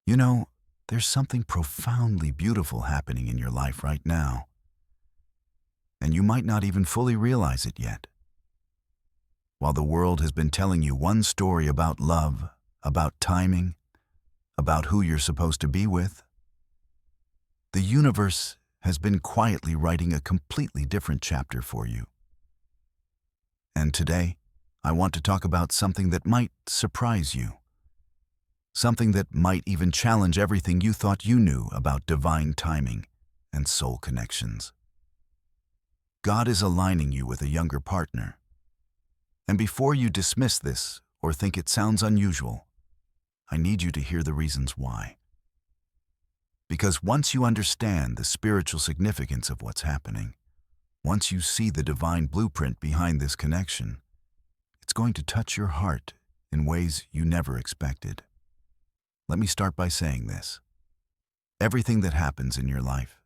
You know, there's something profoundly beautiful happening in your life right now, and you might not even fully realize it yet. While the world has been telling you one story about love, about timing, about who you're supposed to be with, the universe has been quietly writing a completely different chapter for you. And today, I want to talk about something that might surprise you. Something that might even challenge everything you thought you knew about divine timing and soul connections. God is aligning you with a younger partner. And before you dismiss this or think it sounds unusual, I need you to hear the reasons why. Because once you understand the spiritual significance of what's happening, once you see the divine blueprint behind this connection, it's going to touch your heart in ways you never expected. Let me start by saying this. Everything that happens in your life,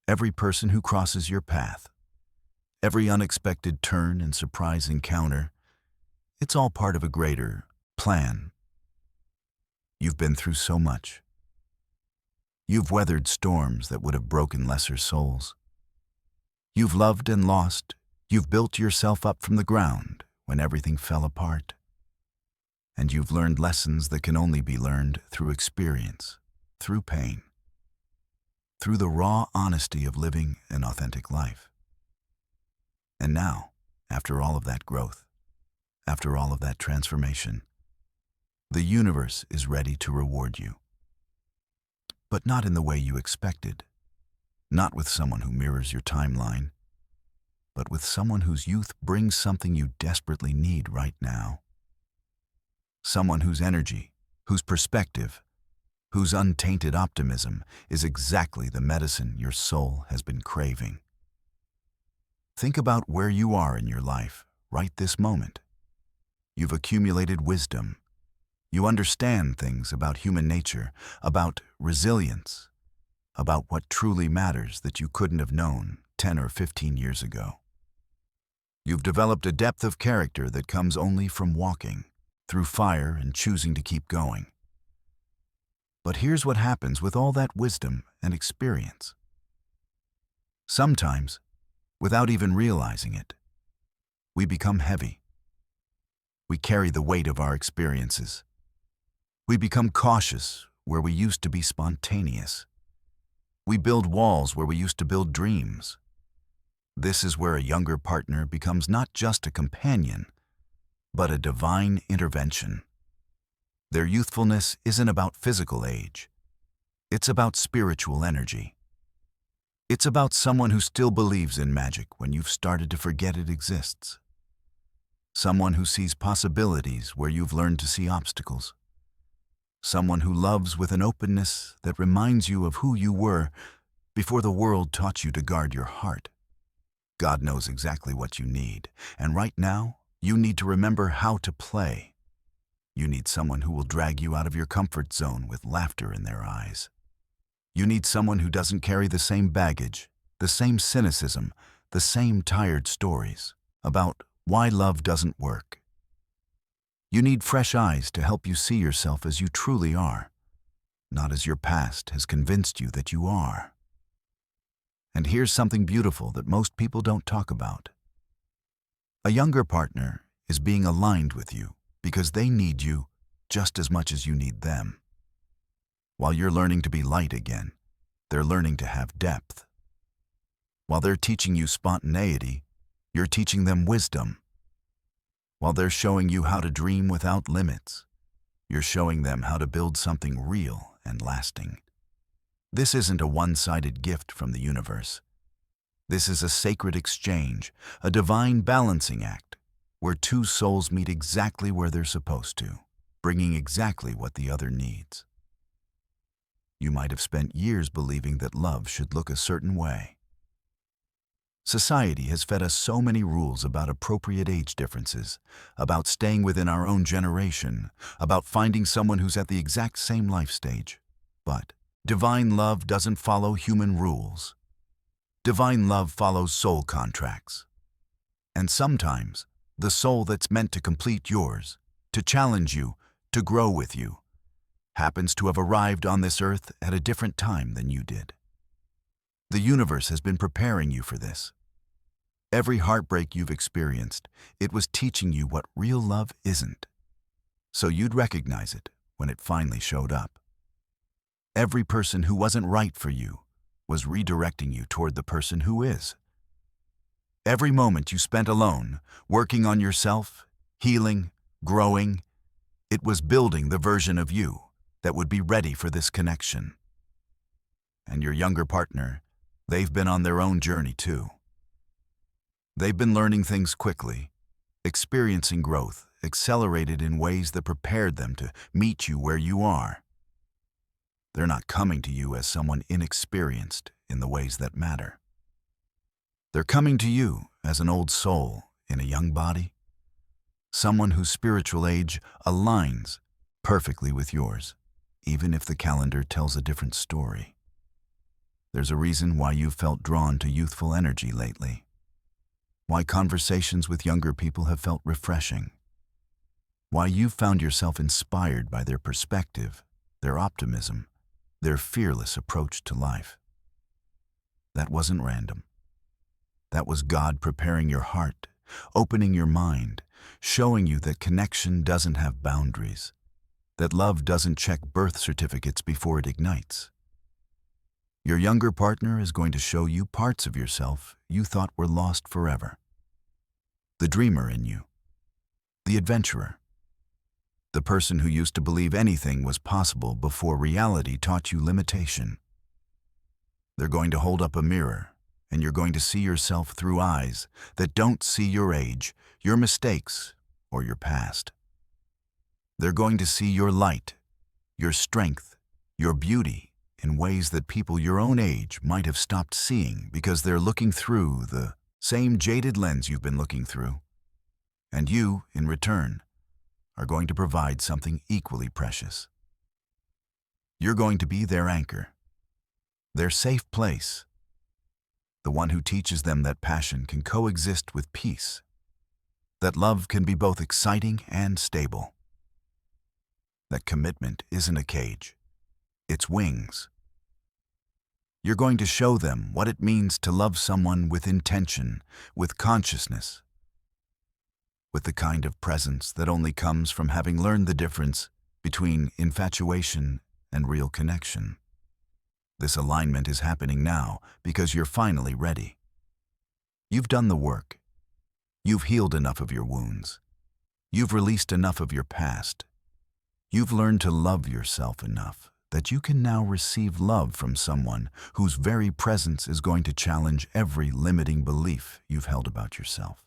every person who crosses your path, every unexpected turn and surprise encounter, it's all part of a greater plan. You've been through so much. You've weathered storms that would have broken lesser souls. You've loved and lost. You've built yourself up from the ground when everything fell apart. And you've learned lessons that can only be learned through experience, through pain, through the raw honesty of living an authentic life. And now, after all of that growth, after all of that transformation, the universe is ready to reward you. But not in the way you expected, not with someone who mirrors your timeline, but with someone whose youth brings something you desperately need right now. Someone whose energy, whose perspective, whose untainted optimism is exactly the medicine your soul has been craving. Think about where you are in your life right this moment. You've accumulated wisdom. You understand things about human nature, about resilience, about what truly matters that you couldn't have known 10 or 15 years ago. You've developed a depth of character that comes only from walking through fire and choosing to keep going. But here's what happens with all that wisdom and experience. Sometimes, without even realizing it, we become heavy. We carry the weight of our experiences. We become cautious where we used to be spontaneous. We build walls where we used to build dreams. This is where a younger partner becomes not just a companion, but a divine intervention. Their youthfulness isn't about physical age. It's about spiritual energy. It's about someone who still believes in magic when you've started to forget it exists. Someone who sees possibilities where you've learned to see obstacles. Someone who loves with an openness that reminds you of who you were before the world taught you to guard your heart. God knows exactly what you need, and right now, you need to remember how to play. You need someone who will drag you out of your comfort zone with laughter in their eyes. You need someone who doesn't carry the same baggage, the same cynicism, the same tired stories about why love doesn't work. You need fresh eyes to help you see yourself as you truly are, not as your past has convinced you that you are. And here's something beautiful that most people don't talk about. A younger partner is being aligned with you because they need you just as much as you need them. While you're learning to be light again, they're learning to have depth. While they're teaching you spontaneity, you're teaching them wisdom. While they're showing you how to dream without limits, you're showing them how to build something real and lasting. This isn't a one-sided gift from the universe. This is a sacred exchange, a divine balancing act, where two souls meet exactly where they're supposed to, bringing exactly what the other needs. You might have spent years believing that love should look a certain way. Society has fed us so many rules about appropriate age differences, about staying within our own generation, about finding someone who's at the exact same life stage. But divine love doesn't follow human rules. Divine love follows soul contracts. And sometimes, the soul that's meant to complete yours, to challenge you, to grow with you, happens to have arrived on this earth at a different time than you did. The universe has been preparing you for this. Every heartbreak you've experienced, it was teaching you what real love isn't, so you'd recognize it when it finally showed up. Every person who wasn't right for you was redirecting you toward the person who is. Every moment you spent alone, working on yourself, healing, growing, it was building the version of you that would be ready for this connection. And your younger partner, they've been on their own journey too. They've been learning things quickly, experiencing growth, accelerated in ways that prepared them to meet you where you are. They're not coming to you as someone inexperienced in the ways that matter. They're coming to you as an old soul in a young body, someone whose spiritual age aligns perfectly with yours, even if the calendar tells a different story. There's a reason why you've felt drawn to youthful energy lately, why conversations with younger people have felt refreshing, why you've found yourself inspired by their perspective, their optimism, their fearless approach to life. That wasn't random. That was God preparing your heart, opening your mind, showing you that connection doesn't have boundaries, that love doesn't check birth certificates before it ignites. Your younger partner is going to show you parts of yourself you thought were lost forever. The dreamer in you, the adventurer, the person who used to believe anything was possible before reality taught you limitation. They're going to hold up a mirror, and you're going to see yourself through eyes that don't see your age, your mistakes, or your past. They're going to see your light, your strength, your beauty in ways that people your own age might have stopped seeing because they're looking through the same jaded lens you've been looking through. And you, in return, are going to provide something equally precious. You're going to be their anchor, their safe place, the one who teaches them that passion can coexist with peace, that love can be both exciting and stable, that commitment isn't a cage, it's wings. You're going to show them what it means to love someone with intention, with consciousness, with the kind of presence that only comes from having learned the difference between infatuation and real connection. This alignment is happening now because you're finally ready. You've done the work. You've healed enough of your wounds. You've released enough of your past. You've learned to love yourself enough that you can now receive love from someone whose very presence is going to challenge every limiting belief you've held about yourself.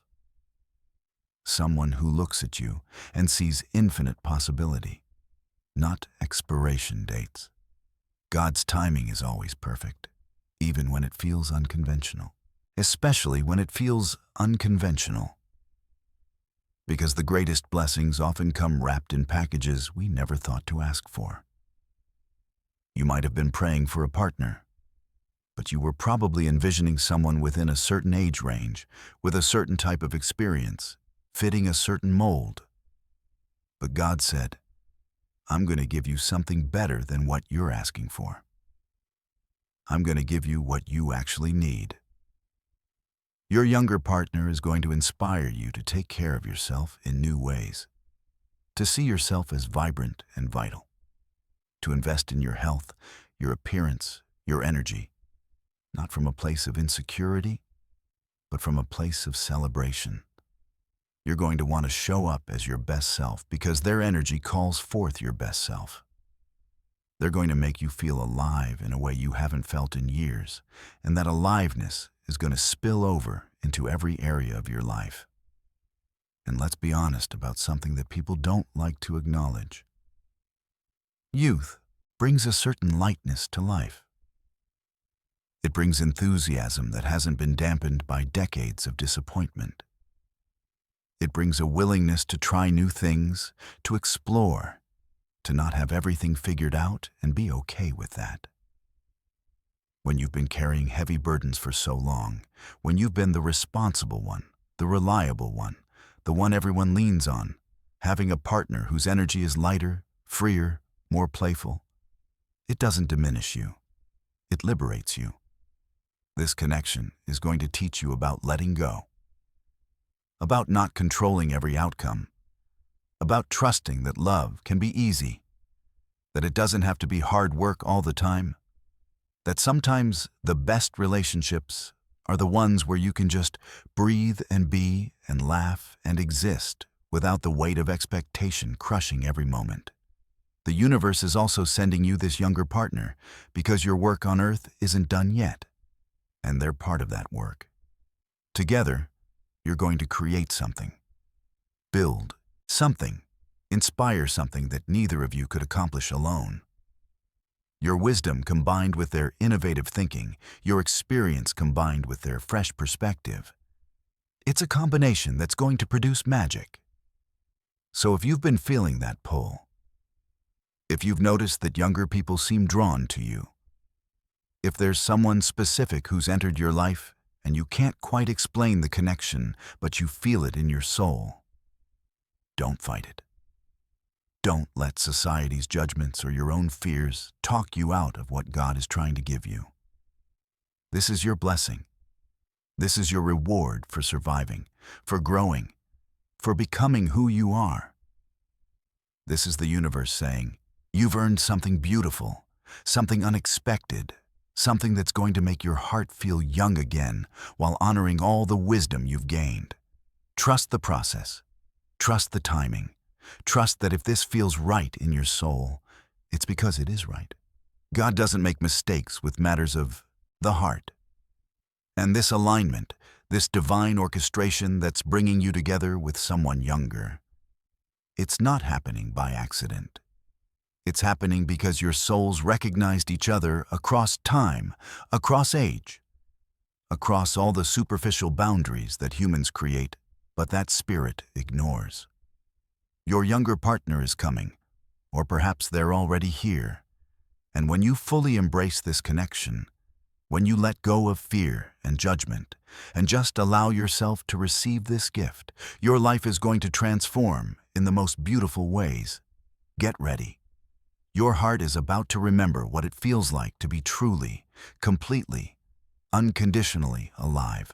Someone who looks at you and sees infinite possibility, not expiration dates. God's timing is always perfect, even when it feels unconventional, especially when it feels unconventional. Because the greatest blessings often come wrapped in packages we never thought to ask for. You might have been praying for a partner, but you were probably envisioning someone within a certain age range, with a certain type of experience, fitting a certain mold. But God said, I'm going to give you something better than what you're asking for. I'm going to give you what you actually need. Your younger partner is going to inspire you to take care of yourself in new ways, to see yourself as vibrant and vital, to invest in your health, your appearance, your energy, not from a place of insecurity, but from a place of celebration. You're going to want to show up as your best self because their energy calls forth your best self. They're going to make you feel alive in a way you haven't felt in years, and that aliveness is going to spill over into every area of your life. And let's be honest about something that people don't like to acknowledge. Youth brings a certain lightness to life. It brings enthusiasm that hasn't been dampened by decades of disappointment. It brings a willingness to try new things, to explore, to not have everything figured out and be okay with that. When you've been carrying heavy burdens for so long, when you've been the responsible one, the reliable one, the one everyone leans on, having a partner whose energy is lighter, freer, more playful. It doesn't diminish you. It liberates you. This connection is going to teach you about letting go, about not controlling every outcome, about trusting that love can be easy, that it doesn't have to be hard work all the time, that sometimes the best relationships are the ones where you can just breathe and be and laugh and exist without the weight of expectation crushing every moment. The universe is also sending you this younger partner because your work on Earth isn't done yet, and they're part of that work. Together, you're going to create something, build something, inspire something that neither of you could accomplish alone. Your wisdom combined with their innovative thinking, your experience combined with their fresh perspective. It's a combination that's going to produce magic. So if you've been feeling that pull, if you've noticed that younger people seem drawn to you, if there's someone specific who's entered your life and you can't quite explain the connection, but you feel it in your soul, don't fight it. Don't let society's judgments or your own fears talk you out of what God is trying to give you. This is your blessing. This is your reward for surviving, for growing, for becoming who you are. This is the universe saying, you've earned something beautiful, something unexpected, something that's going to make your heart feel young again while honoring all the wisdom you've gained. Trust the process. Trust the timing. Trust that if this feels right in your soul, it's because it is right. God doesn't make mistakes with matters of the heart. And this alignment, this divine orchestration that's bringing you together with someone younger, it's not happening by accident. It's happening because your souls recognized each other across time, across age, across all the superficial boundaries that humans create, but that spirit ignores. Your younger partner is coming, or perhaps they're already here. And when you fully embrace this connection, when you let go of fear and judgment, and just allow yourself to receive this gift, your life is going to transform in the most beautiful ways. Get ready. Your heart is about to remember what it feels like to be truly, completely, unconditionally alive.